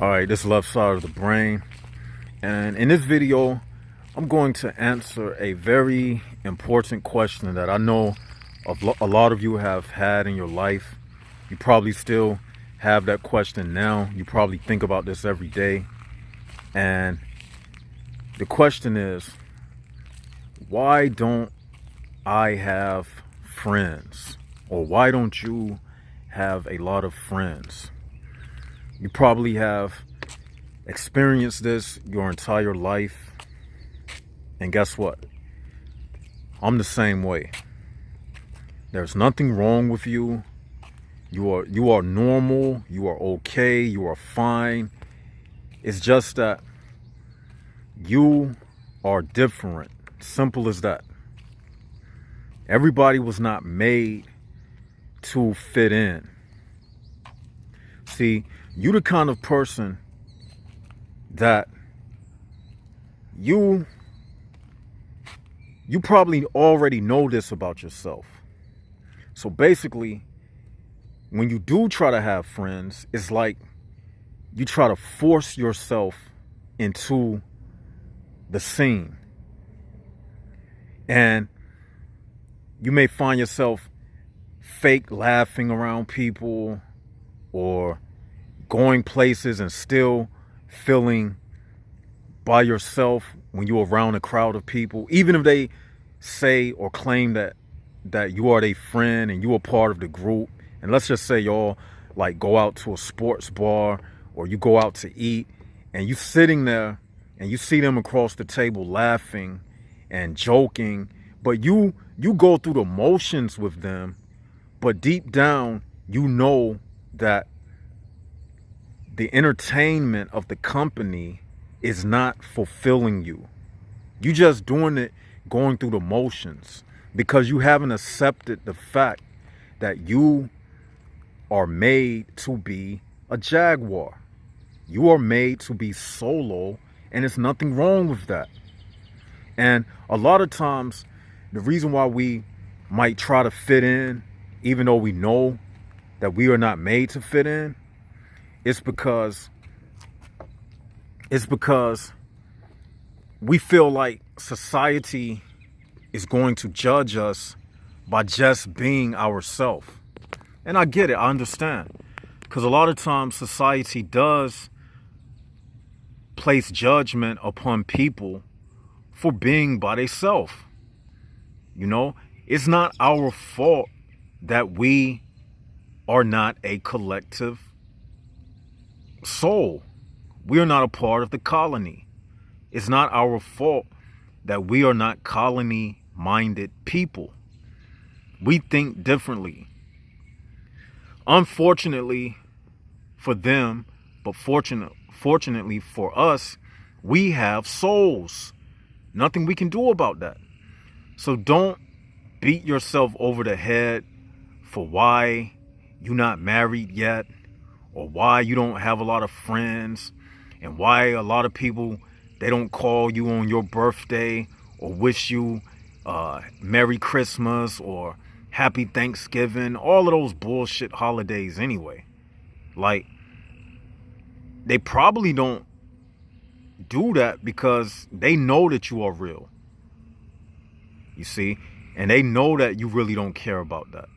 Alright, this left side of the brain. And in this video, I'm going to answer a very important question that I know a lot of you have had in your life. You probably still have that question now. You probably think about this every day. And the question is, why don't I have friends? Or why don't you have a lot of friends? You probably have experienced this your entire life. And guess what? I'm the same way. There's nothing wrong with you. You are normal. You are okay. You are fine. It's just that you are different. Simple as that. Everybody was not made to fit in. See, you the kind of person that you probably already know this about yourself. So basically, when you do try to have friends, it's like you try to force yourself into the scene. And you may find yourself fake laughing around people or going places and still feeling by yourself when you're around a crowd of people, even if they say or claim that you are their friend and you are part of the group. And let's just say y'all like go out to a sports bar or you go out to eat and you sitting there and you see them across the table laughing and joking, but you go through the motions with them, but deep down you know that the entertainment of the company is not fulfilling you. You just doing it, going through the motions, because you haven't accepted the fact that you are made to be a jaguar. You are made to be solo, and there's nothing wrong with that. And a lot of times, the reason why we might try to fit in, even though we know that we are not made to fit in, it's because we feel like society is going to judge us by just being ourselves. And I get it, I understand. Because a lot of times society does place judgment upon people for being by themselves. You know, it's not our fault that we are not a collective soul. We are not a part of the colony. It's not our fault that we are not colony-minded people. We think differently. Unfortunately for them, but fortunately for us, we have souls. Nothing we can do about that. So don't beat yourself over the head for why you're not married yet, or why you don't have a lot of friends, and why a lot of people, they don't call you on your birthday or wish you Merry Christmas or Happy Thanksgiving, all of those bullshit holidays anyway. Like, they probably don't do that because they know that you are real. You see? And they know that you really don't care about that.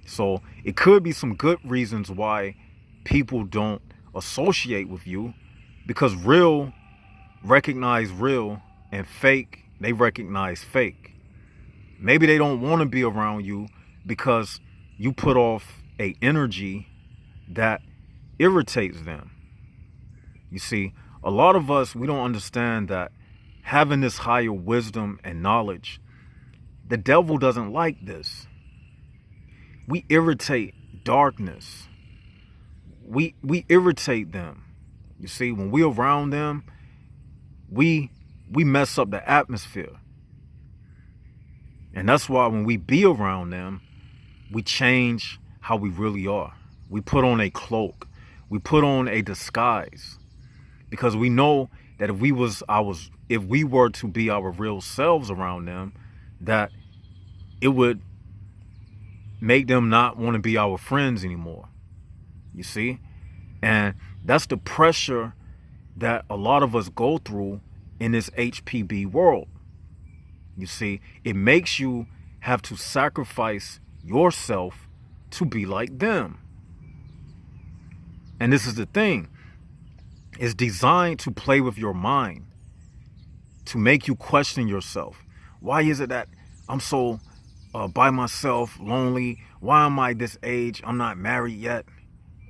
So it could be some good reasons why people don't associate with you, because real recognize real and fake, they recognize fake. Maybe they don't want to be around you because you put off a energy that irritates them. You see, a lot of us, we don't understand that having this higher wisdom and knowledge, the devil doesn't like this. We irritate darkness. We irritate them. You see, when we're around them, we mess up the atmosphere. And that's why when we be around them, we change how we really are. We put on a cloak. We put on a disguise. Because we know that if we were to be our real selves around them, that it would make them not want to be our friends anymore. You see? And that's the pressure that a lot of us go through in this HPB world. You see, it makes you have to sacrifice yourself to be like them. And this is the thing. It's designed to play with your mind, to make you question yourself. Why is it that I'm so by myself, lonely? Why am I this age? I'm not married yet.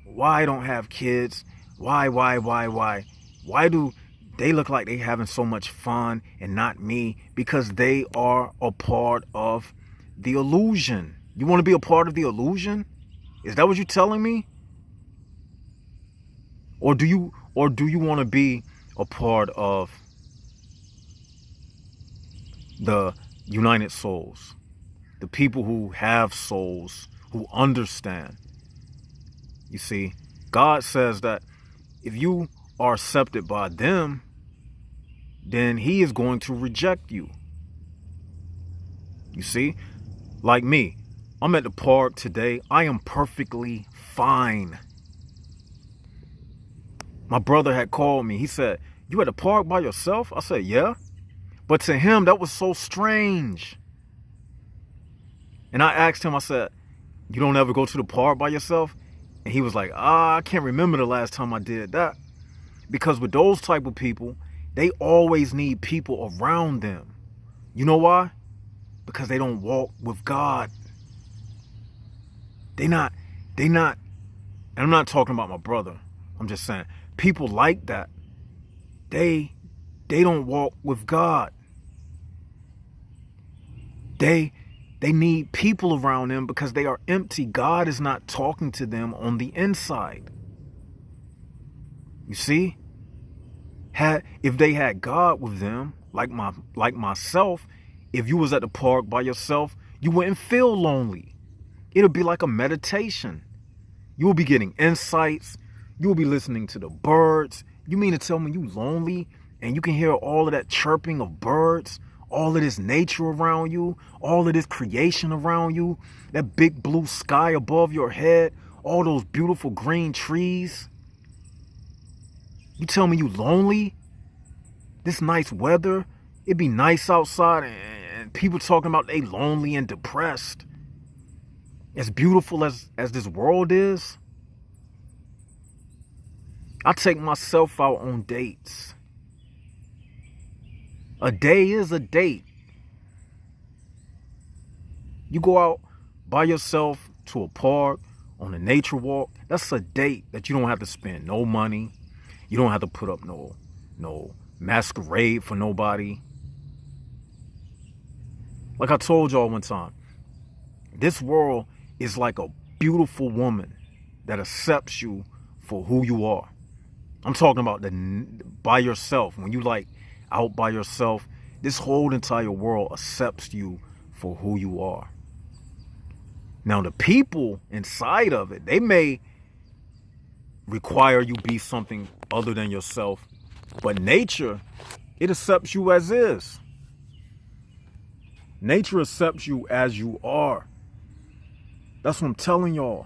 Why I don't have kids? Why? Why do they look like they having so much fun and not me? Because they are a part of the illusion. You want to be a part of the illusion? Is that what you're telling me? Or do you want to be a part of the United Souls? The people who have souls, who understand. You see, God says that if you are accepted by them, then he is going to reject you. You see, like me, I'm at the park today. I am perfectly fine. My brother had called me. He said, "You at the park by yourself?" I said, "Yeah." But to him, that was so strange. And I asked him, I said, "You don't ever go to the park by yourself?" And he was like, I can't remember the last time I did that. Because with those type of people, they always need people around them. You know why? Because they don't walk with God. They not, and I'm not talking about my brother. I'm just saying, people like that, they don't walk with God. They need people around them because they are empty. God is not talking to them on the inside. You see? If they had God with them, like myself, if you was at the park by yourself, you wouldn't feel lonely. It'll be like a meditation. You will be getting insights. You will be listening to the birds. You mean to tell me you lonely and you can hear all of that chirping of birds? All of this nature around you, all of this creation around you, that big blue sky above your head, all those beautiful green trees. You tell me you lonely? This nice weather, it'd be nice outside and people talking about they lonely and depressed. As beautiful as this world is, I take myself out on dates. A day is a date. You go out by yourself to a park, on a nature walk, that's a date that you don't have to spend no money. You don't have to put up no masquerade for nobody. Like I told y'all one time, this world is like a beautiful woman that accepts you for who you are. I'm talking about by yourself. When you like out by yourself, this whole entire world accepts you for who you are. Now, the people inside of it, they may require you be something other than yourself, but nature, it accepts you as is. Nature accepts you as you are. That's what I'm telling y'all.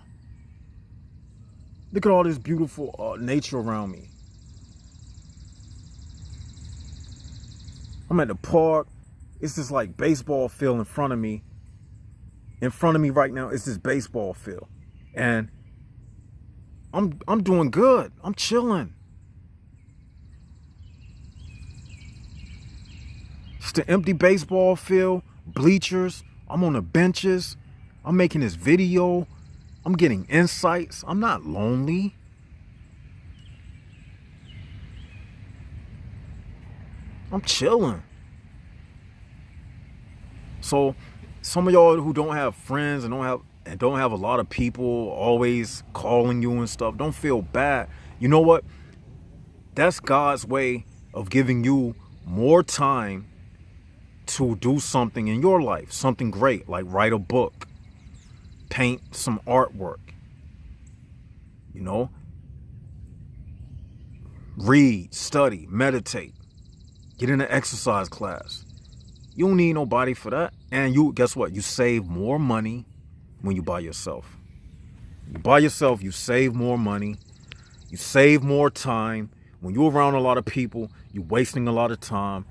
Look at all this beautiful nature around me. I'm at the park. It's this like baseball field in front of me. In front of me right now is this baseball field. And I'm doing good. I'm chilling. It's the empty baseball field, bleachers. I'm on the benches. I'm making this video. I'm getting insights. I'm not lonely. I'm chilling. So some of y'all who don't have friends and don't have a lot of people always calling you and stuff, don't feel bad. You know what? That's God's way of giving you more time to do something in your life, something great, like write a book, paint some artwork, you know, read, study, meditate. Get in an exercise class. You don't need nobody for that. And you, guess what? You save more money when you by yourself. You by yourself, you save more money. You save more time. When you're around a lot of people, you're wasting a lot of time.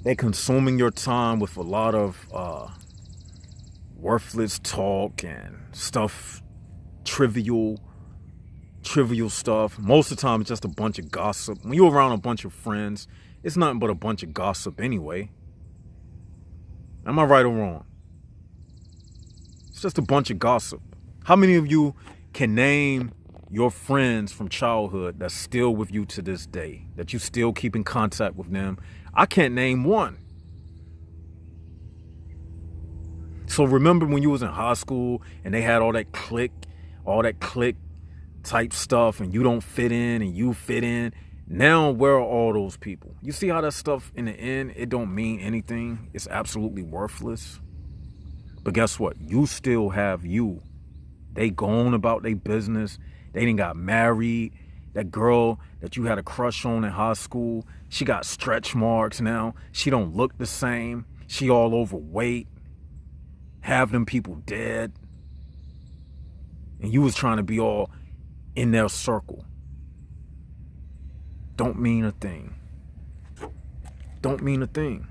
They're consuming your time with a lot of worthless talk and stuff, trivial stuff. Most of the time, it's just a bunch of gossip. When you're around a bunch of friends, it's nothing but a bunch of gossip anyway. Am I right or wrong? It's just a bunch of gossip. How many of you can name your friends from childhood that's still with you to this day, that you still keep in contact with them? I can't name one. So remember when you was in high school and they had all that clique type stuff, and you don't fit in and you fit in? Now, where are all those people? You see how that stuff in the end, it don't mean anything. It's absolutely worthless. But guess what? You still have you. They gone about their business. They didn't got married. That girl that you had a crush on in high school, she got stretch marks now. She don't look the same. She all overweight. Have them people dead. And you was trying to be all in their circle. Don't mean a thing. Don't mean a thing.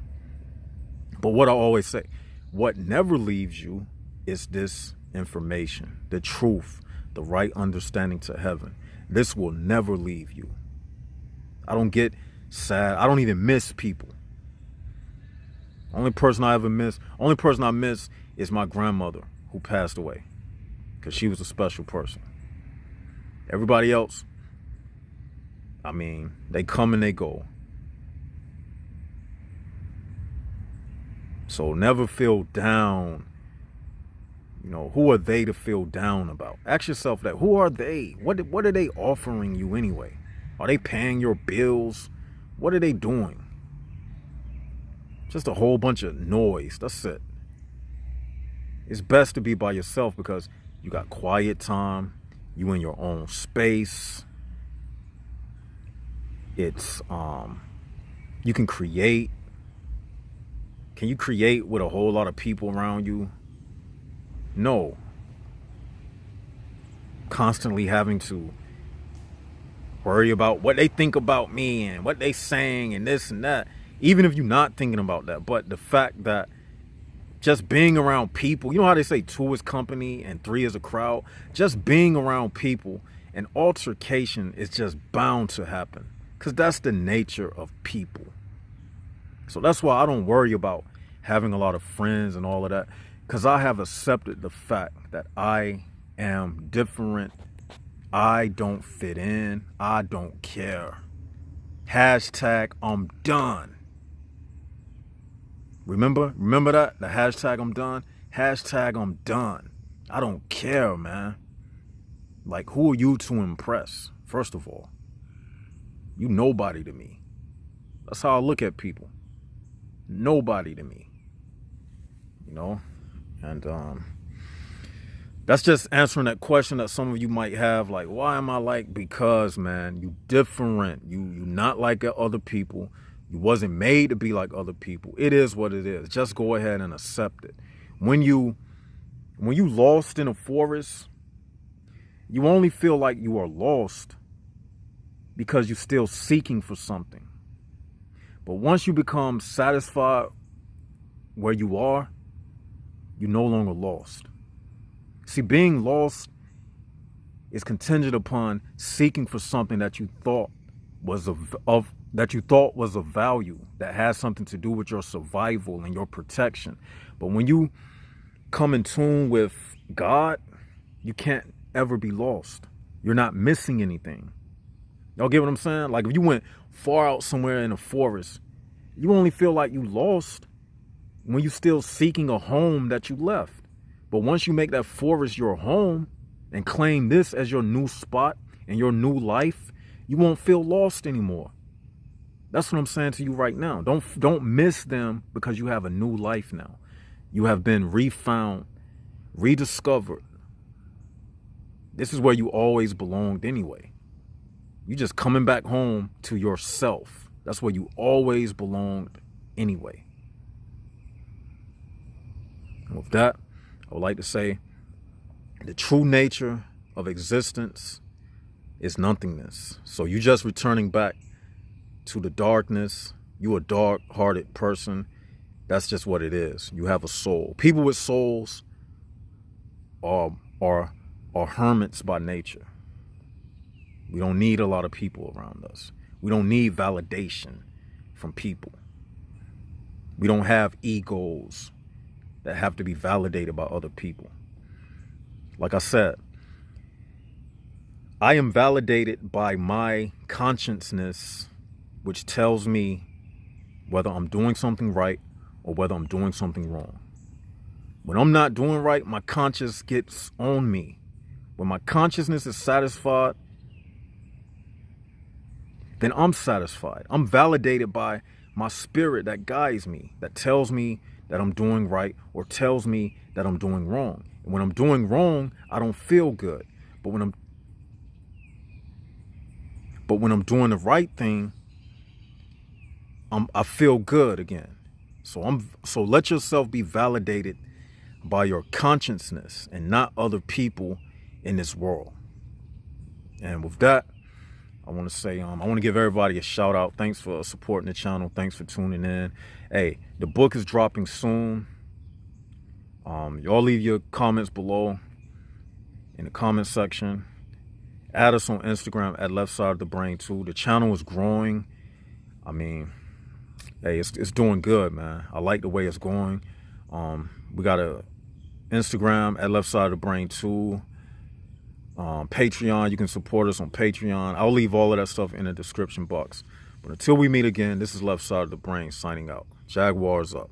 But what I always say, what never leaves you is this information, the truth, the right understanding to heaven. This will never leave you. I don't get sad. I don't even miss people. Only person I miss is my grandmother, who passed away, because she was a special person. Everybody else, I mean, they come and they go. So never feel down. You know, who are they to feel down about? Ask yourself that. Who are they? What are they offering you anyway? Are they paying your bills? What are they doing? Just a whole bunch of noise. That's it. It's best to be by yourself because you got quiet time. You in your own space. It's you can create. Can you create with a whole lot of people around you? No. Constantly having to worry about what they think about me and what they saying and this and that. Even if you're not thinking about that. But the fact that just being around people, you know how they say 2 is company and 3 is a crowd? Just being around people, an altercation is just bound to happen. Because that's the nature of people. So that's why I don't worry about having a lot of friends and all of that. Because I have accepted the fact that I am different. I don't fit in. I don't care. Hashtag I'm done. Remember that? The hashtag I'm done? Hashtag I'm done. I don't care, man. Like, who are you to impress? First of all, you nobody to me. That's how I look at people. Nobody to me. You know? And that's just answering that question that some of you might have, like, why am I like? Because, man, you different. You not like other people. You wasn't made to be like other people. It is what it is. Just go ahead and accept it. When you lost in a forest, you only feel like you are lost because you're still seeking for something. But once you become satisfied where you are, you're no longer lost. See, being lost is contingent upon seeking for something that you thought was of value, that has something to do with your survival and your protection. But when you come in tune with God, you can't ever be lost. You're not missing anything. Y'all get what I'm saying? Like, if you went far out somewhere in a forest, you only feel like you lost when you're still seeking a home that you left. But once you make that forest your home and claim this as your new spot and your new life, you won't feel lost anymore. That's what I'm saying to you right now. Don't miss them because you have a new life now. You have been refound, rediscovered. This is where you always belonged anyway. You just coming back home to yourself. That's where you always belonged anyway. And with that, I would like to say, The true nature of existence is nothingness. So you just returning back to the darkness. You a dark-hearted person. That's just what it is. You have a soul. People with souls are hermits by nature. We don't need a lot of people around us. We don't need validation from people. We don't have egos that have to be validated by other people. Like I said, I am validated by my consciousness, which tells me whether I'm doing something right or whether I'm doing something wrong. When I'm not doing right, my conscience gets on me. When my consciousness is satisfied, then I'm satisfied. I'm validated by my spirit that guides me, that tells me that I'm doing right or tells me that I'm doing wrong. And when I'm doing wrong, I don't feel good. But when I'm doing the right thing, I feel good again. So let yourself be validated by your consciousness and not other people in this world. And with that, I want to say, I want to give everybody a shout out. Thanks for supporting the channel. Thanks for tuning in. Hey, the book is dropping soon. Y'all leave your comments below in the comment section. Add us on Instagram at Left Side of the Brain too. The channel is growing. I mean, hey, it's doing good, man. I like the way it's going. We got a Instagram at Left Side of the Brain too. Patreon, you can support us on Patreon. I'll leave all of that stuff in the description box. But until we meet again, this is Left Side of the Brain signing out. Jaguars up.